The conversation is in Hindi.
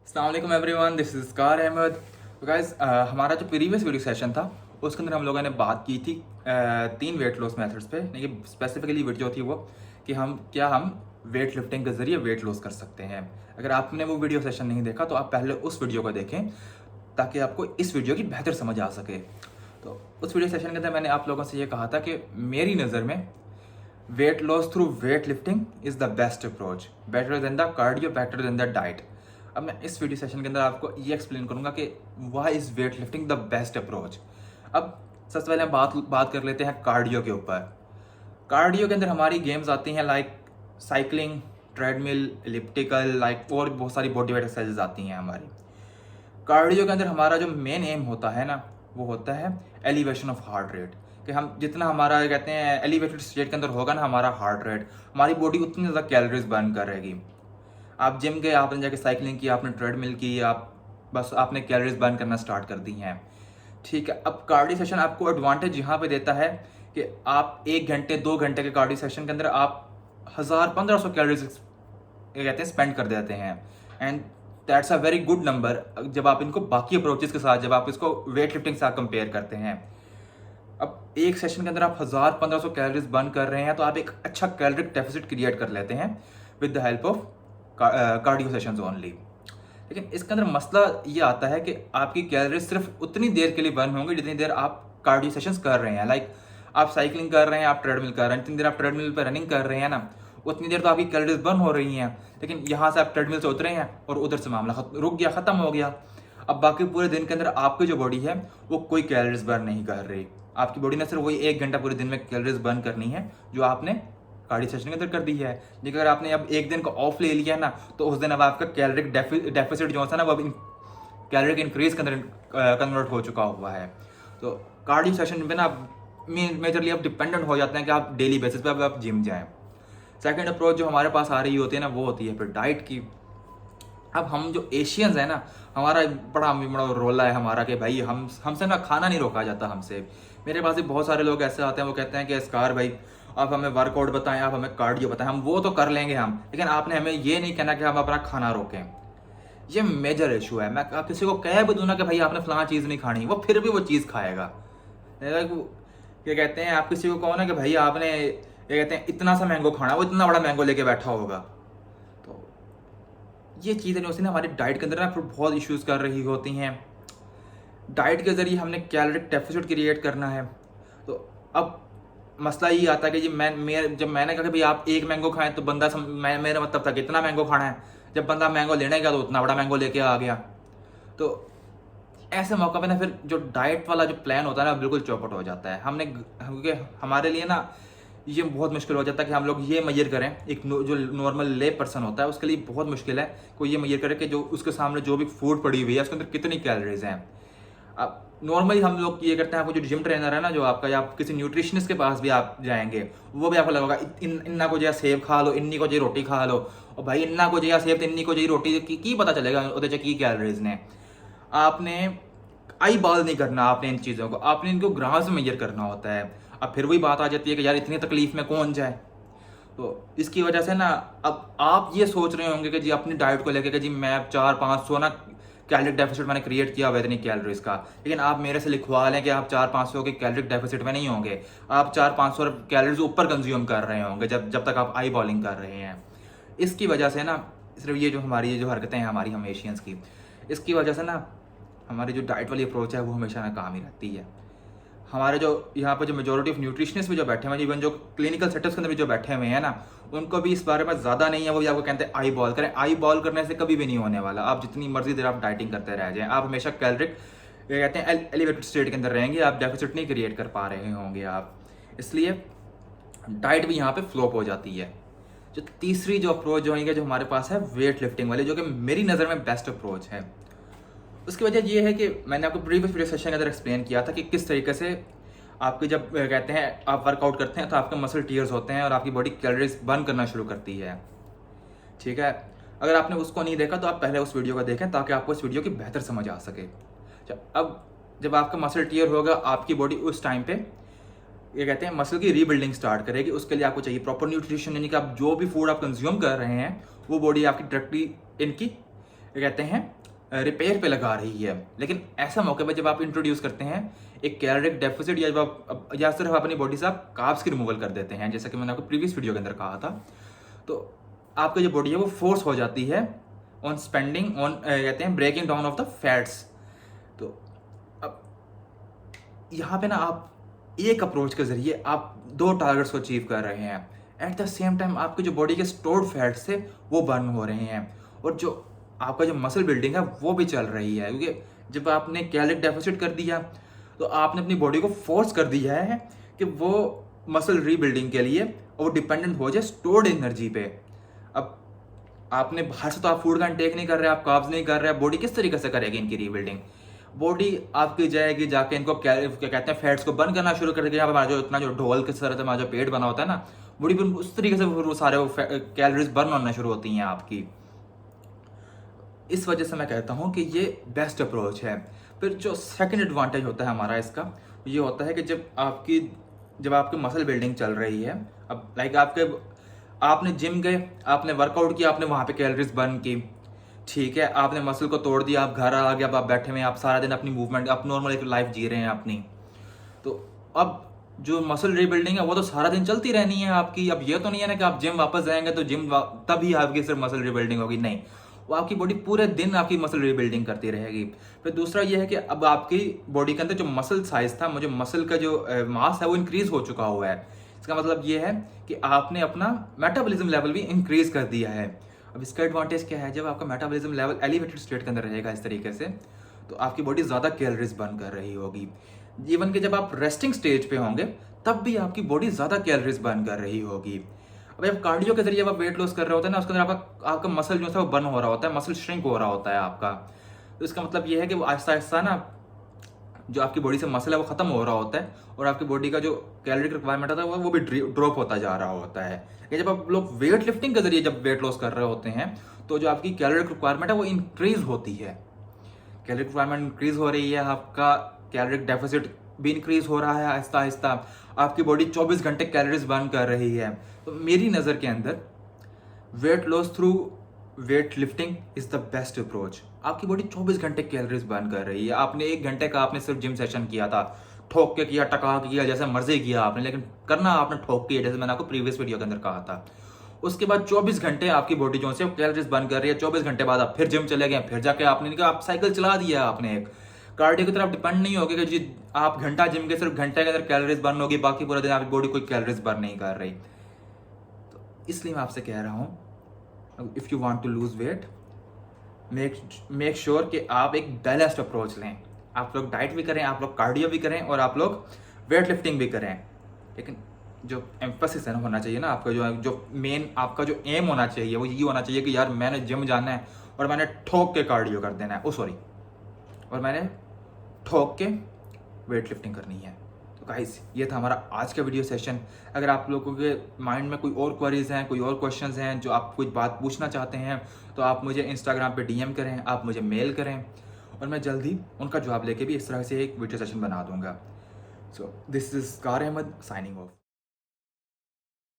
अस्सलाम वालेकुम everyone, this is Kar Ahmad. तो गाइस, हमारा जो प्रीवियस वीडियो सेशन था उसके अंदर हम लोगों ने बात की थी तीन वेट लॉस मेथड्स पे। लेकिन स्पेसिफिकली वीडियो थी वो कि हम वेट लिफ्टिंग के ज़रिए वेट लॉस कर सकते हैं। अगर आपने वो वीडियो सेशन नहीं देखा तो आप पहले उस वीडियो को देखें ताकि आपको इस वीडियो की बेहतर समझ आ सके। तो उस वीडियो सेशन के अंदर मैंने आप लोगों से ये कहा था कि मेरी नज़र में weight loss through weight lifting is the best approach, better than the cardio, better than the diet. अब मैं इस वीडियो सेशन के अंदर आपको ये एक्सप्लेन करूंगा कि why is weight lifting the best approach. अब सबसे पहले हम बात कर लेते हैं कार्डियो के ऊपर। कार्डियो के अंदर हमारी गेम्स आती हैं like cycling, treadmill, elliptical, like और बहुत सारी बॉडी वेट एक्सरसाइजेज आती हैं हमारी। कार्डियो के अंदर हमारा जो मेन एम होता है ना, वो होता है एलिवेशन ऑफ हार्ट रेट। कि हम जितना हमारा कहते हैं एलिवेटेड स्टेट के अंदर होगा ना हमारा हार्ट रेट, हमारी बॉडी उतनी ज़्यादा कैलोरीज बर्न करेगी। आप जिम गए, आपने जाके साइकिलिंग की, आपने ट्रेडमिल की, आप बस आपने कैलोरीज बर्न करना स्टार्ट कर दी हैं। ठीक है, अब कार्डियो सेशन आपको एडवांटेज यहाँ पे देता है कि आप 1 घंटे 2 घंटे के कार्डियो सेशन के अंदर आप 1000-1500 कैलोरीज ये कहते हैं स्पेंड कर देते हैं। And that's a very good number जब आप इनको बाकी अप्रोचेस के साथ, जब आप इसको वेट लिफ्टिंग के साथ कंपेयर करते हैं। अब एक सेशन के अंदर आप 1000-1500 कैलोरीज बर्न कर रहे हैं तो आप एक अच्छा कैलोरिक डेफिसिट क्रिएट कर लेते हैं with the help of cardio sessions only. लेकिन इसके अंदर मसला ये आता है कि आपकी कैलोरीज सिर्फ उतनी देर के लिए बर्न होंगी जितनी देर आप कार्डियो सेशंस कर रहे हैं। लाइक आप साइकिलिंग कर रहे हैं, आप ट्रेडमिल कर रहे हैं, जितनी देर आप ट्रेडमिल पर रनिंग कर रहे हैं ना, उतनी देर तो आपकी कैलोरीज बर्न हो रही हैं। लेकिन यहाँ से आप ट्रेडमिल से उतरे हैं और उधर से मामला रुक गया, ख़त्म हो गया। अब बाकी पूरे दिन के अंदर आपकी जो बॉडी है वो कोई कैलोरीज बर्न नहीं कर रही। आपकी बॉडी ने सिर्फ वही 1 घंटा पूरे दिन में कैलोरीज बर्न करनी है जो आपने कार्डियो सेशन के अंदर कर दी है। लेकिन अगर आपने अब एक दिन का ऑफ ले लिया ना तो उस दिन अब आपका कैलोरिक डेफिसिट जो होता है ना वो अब कैलोरिक इंक्रीज के अंदर कन्वर्ट हो चुका हुआ है। तो कार्डियो सेशन पे ना मेजरली आप डिपेंडेंट हो जाते हैं कि आप डेली बेसिस पे अब आप जिम जाएं। सेकंड अप्रोच जो हमारे पास आ रही होती है ना वो होती है फिर डाइट की। अब हम जो एशियंस है ना, हमारा बड़ा रोला है हमारा कि भाई हमसे ना खाना नहीं रोका जाता हमसे। मेरे पास भी बहुत सारे लोग ऐसे आते हैं, वो कहते हैं कि इसकार भाई आप हमें वर्कआउट बताएं, आप हमें कार्डियो बताएं, हम वो तो कर लेंगे हम, लेकिन आपने हमें ये नहीं कहना कि हम अपना खाना रोकें। ये मेजर इशू है। मैं किसी को कह भी दूँ ना कि भाई आपने फलाना चीज़ नहीं खानी, वो फिर भी वो चीज़ खाएगा। क्या कहते हैं, आप किसी को कहो ना कि भाई आपने ये कहते हैं इतना सा मैंगो खाना, वो इतना बड़ा मैंगो लेके बैठा होगा। तो ये चीज़ें जो ना हमारी डाइट के अंदर ना फिर बहुत इश्यूज कर रही होती हैं। डाइट के ज़रिए हमने कैलोरिक डेफिसिट क्रिएट करना है। तो अब मसला ये आता है कि जब मैंने कहा कि भाई आप एक मैंगो खाएं तो बंदा मेरा मतलब था कि इतना मैंगो खाना है। जब बंदा मैंगो लेने गया तो उतना बड़ा मैंगो लेके आ गया। तो ऐसे मौका पे ना फिर जो डाइट वाला जो प्लान होता है ना बिल्कुल चौपट हो जाता है। क्योंकि हमारे लिए ना ये बहुत मुश्किल हो जाता है कि हम लोग ये मेजर करें, एक जो नॉर्मल ले पर्सन होता है उसके लिए बहुत मुश्किल है कोई ये मेजर करे कि जो उसके सामने जो भी फूड पड़ी हुई है उसके अंदर कितनी कैलोरीज हैं। अब नॉर्मली हम लोग ये करते हैं, आपको जो जिम ट्रेनर है ना जो आपका, या आप किसी न्यूट्रिशनिस्ट के पास भी आप जाएंगे वो भी आपको लगेगा इन्ना को जो सेब खा लो, इन्नी को जो रोटी खा लो, और भाई इन्ना को जो सेब तो इन्नी को जो रोटी की पता चलेगा उधर की कैलोरीज ने। आपने आई बॉल नहीं करना, आपने इन चीज़ों को आपने इनको ग्राम्स में मेजर करना होता है। अब फिर वही बात आ जाती है कि यार इतनी तकलीफ में कौन जाए। तो इसकी वजह से ना अब आप ये सोच रहे होंगे कि जी अपनी डाइट को लेकर कि जी मैं 400-500 ना कैलोरिक डेफिसिट मैंने क्रिएट किया हुआ इतनी कैलोरीज का, लेकिन आप मेरे से लिखवा लें कि आप 400-500 के कैलोरिक डेफिसिट में नहीं होंगे, आप 400-500 कैलोरीज ऊपर कंज्यूम कर रहे होंगे जब तक आप आई बॉलिंग कर रहे हैं। इसकी वजह से ना सिर्फ ये जो हमारी जो हरकतें हैं हमारी हम एशियंस की, इसकी वजह से ना हमारी जो डाइट वाली अप्रोच है वो हमेशा नाकाम ही रहती है। हमारे जो यहाँ पर जो मेजोरिटी ऑफ न्यूट्रिशनिस्ट भी जो बैठे हुए हैं, इवन जो क्लिनिकल सेटअप्स के अंदर भी जो बैठे हुए हैं ना, उनको भी इस बारे में ज़्यादा नहीं है। वो भी आपको कहते हैं आई बॉल करें। आई बॉल करने से कभी भी नहीं होने वाला। आप जितनी मर्जी देर आप डाइटिंग करते रह जाएं, आप हमेशा कैलोरिक ये कहते हैं एलिवेटेड स्टेट के अंदर रहेंगे, आप डेफिसिट नहीं क्रिएट कर पा रहे होंगे आप। इसलिए डाइट भी यहाँ पर फ्लॉप हो जाती है। जो तीसरी जो अप्रोच जो है जो हमारे पास है वेट लिफ्टिंग वाली, जो कि मेरी नज़र में बेस्ट अप्रोच है। उसकी वजह ये है कि मैंने आपको प्रीवियस वीडियो सेशन के अंदर एक्सप्लेन किया था कि किस तरीके से आपके जब कहते हैं आप वर्कआउट करते हैं तो आपके मसल टीयर्स होते हैं और आपकी बॉडी कैलोरीज बर्न करना शुरू करती है। ठीक है, अगर आपने उसको नहीं देखा तो आप पहले उस वीडियो को देखें ताकि आपको इस वीडियो की बेहतर समझ आ सके। अब जब आपका मसल टीयर होगा, आपकी बॉडी उस टाइम पे ये कहते हैं मसल की रीबिल्डिंग स्टार्ट करेगी। उसके लिए आपको चाहिए प्रॉपर न्यूट्रिशन, यानी कि आप जो भी फूड आप कंज्यूम कर रहे हैं वो बॉडी आपकी डायरेक्टली इनकी ये कहते हैं रिपेयर पे लगा रही है। लेकिन ऐसा मौके पर जब आप इंट्रोड्यूस करते हैं एक कैलोरिक डेफिसिट, या जब आप या सिर्फ अपनी बॉडी से आप कार्ब्स की रिमूवल कर देते हैं, जैसा कि मैंने आपको प्रीवियस वीडियो के अंदर कहा था, तो आपकी जो बॉडी है वो फोर्स हो जाती है ऑन स्पेंडिंग ऑन कहते हैं breaking down of the fats. तो अब यहाँ पे ना आप एक अप्रोच के जरिए आप दो टारगेट्स को अचीव कर रहे हैं। एट द सेम टाइम आपके जो बॉडी के स्टोर्ड फैट्स थे वो बर्न हो रहे हैं, और जो आपका जो मसल बिल्डिंग है वो भी चल रही है, क्योंकि जब आपने कैलोरिक डेफिसिट कर दिया तो आपने अपनी बॉडी को फोर्स कर दिया है कि वो मसल रीबिल्डिंग के लिए वो डिपेंडेंट हो जाए स्टोर्ड एनर्जी पे। अब आपने बाहर से तो आप फूड का इंटेक नहीं कर रहे, आप कार्ब्स नहीं कर रहे, बॉडी किस तरीके से करेगी इनकी रीबिल्डिंग? बॉडी आपकी जाएगी जाके इनको क्या कहते हैं फैट्स को बर्न करना शुरू कर देगी। यहाँ पर हमारा जो इतना जो ढोल के तरह से हमारा जो पेट बना होता है ना, बॉडी पर उस तरीके से वो सारे कैलोरीज बर्न होना शुरू होती हैं आपकी। इस वजह से मैं कहता हूँ कि ये बेस्ट अप्रोच है। फिर जो सेकंड एडवांटेज होता है हमारा इसका, ये होता है कि जब आपकी मसल बिल्डिंग चल रही है, अब लाइक आपने जिम गए, आपने वर्कआउट किया, आपने वहाँ पे कैलोरीज बर्न की, ठीक है, आपने मसल को तोड़ दिया, आप घर आ गए, अब आप बैठे हुए, आप सारा दिन अपनी मूवमेंट, आप नॉर्मल एक लाइफ जी रहे हैं अपनी। तो अब जो मसल रीबिल्डिंग है वो तो सारा दिन चलती रहनी है आपकी। अब ये तो नहीं है ना कि आप जिम वापस जाएंगे तो तभी आपकी सिर्फ मसल रीबिल्डिंग होगी, नहीं, वो आपकी बॉडी पूरे दिन आपकी मसल रीबिल्डिंग करती रहेगी। फिर दूसरा ये है कि अब आपकी बॉडी के अंदर जो मसल साइज था, मुझे मसल का जो मास है वो इंक्रीज हो चुका हुआ है। इसका मतलब ये है कि आपने अपना मेटाबॉलिज्म लेवल भी इंक्रीज कर दिया है। अब इसका एडवांटेज क्या है, जब आपका मेटाबॉलिज्म लेवल एलिवेटेड स्टेट के अंदर रहेगा इस तरीके से, तो आपकी बॉडी ज़्यादा कैलोरीज बर्न कर रही होगी। इवन कि जब आप रेस्टिंग स्टेज पे होंगे तब भी आपकी बॉडी ज़्यादा कैलोरीज बर्न कर रही होगी। अब जब कार्डियो के जरिए आप वेट लॉस कर रहे होते हैं ना, उसके अंदर आपका मसल जो है वो बर्न हो रहा होता है, मसल श्रिंक हो रहा होता है आपका। तो इसका मतलब ये है कि वो आहिस्ता आहिस्ता ना जो आपकी बॉडी से मसल है वो खत्म हो रहा होता है, और आपकी बॉडी का जो कैलोरी रिक्वायरमेंट होता है वो भी ड्रॉप होता जा रहा होता है। ये जब आप लोग वेट लिफ्टिंग के जरिए जब वेट लॉस कर रहे होते हैं तो जो आपकी कैलोरी रिक्वायरमेंट है वो इंक्रीज होती है। कैलोरी रिक्वायरमेंट इंक्रीज हो रही है, आपका कैलोरिक डेफिसिट भी इंक्रीज हो रहा है आहिस्ता आहिस्ता, आपकी बॉडी 24 घंटे कैलोरीज बर्न कर रही है। तो मेरी नज़र के अंदर weight loss through weight lifting is the best approach. आपकी बॉडी 24 घंटे कैलोरीज बर्न कर रही है। आपने 1 घंटे का आपने सिर्फ जिम सेशन किया था, ठोक के किया, टका किया, जैसे मर्जी किया आपने, लेकिन करना आपने ठोक के, जैसे मैंने आपको प्रीवियस वीडियो के अंदर कहा था। उसके बाद 24 घंटे आपकी बॉडी जो है कैलोरीज बर्न कर रही है। 24 घंटे बाद आप फिर जिम चले गए, फिर जाके आपने आप साइकिल चला दिया आपने। एक कार्डियो की तरफ डिपेंड नहीं होगी कि जी आप घंटा जिम के सिर्फ घंटे के अंदर कैलोरीज बर्न होगी, बाकी पूरे दिन आपकी बॉडी कोई कैलोरीज बर्न नहीं कर रही। तो इसलिए मैं आपसे कह रहा हूँ, if you want to lose weight, make sure कि आप एक बैलेंस्ड अप्रोच लें। आप लोग डाइट भी करें, आप लोग कार्डियो भी करें, और आप लोग वेट लिफ्टिंग भी करें। लेकिन जो एम्फेसिस है ना होना चाहिए ना, आपका जो मेन आपका जो एम होना चाहिए वो ये होना चाहिए कि यार मैंने जिम जाना है और मैंने ठोक के कार्डियो कर देना है, और मैंने ठोक के वेट लिफ्टिंग करनी है। तो गाइस, ये था हमारा आज का वीडियो सेशन। अगर आप लोगों के माइंड में कोई और क्वेरीज हैं, कोई और क्वेश्चंस हैं, जो आप कुछ बात पूछना चाहते हैं, तो आप मुझे इंस्टाग्राम पे डीएम करें, आप मुझे मेल करें, और मैं जल्दी उनका जवाब लेके भी इस तरह से एक वीडियो सेशन बना दूंगा। So this is Kar Ahmad signing of.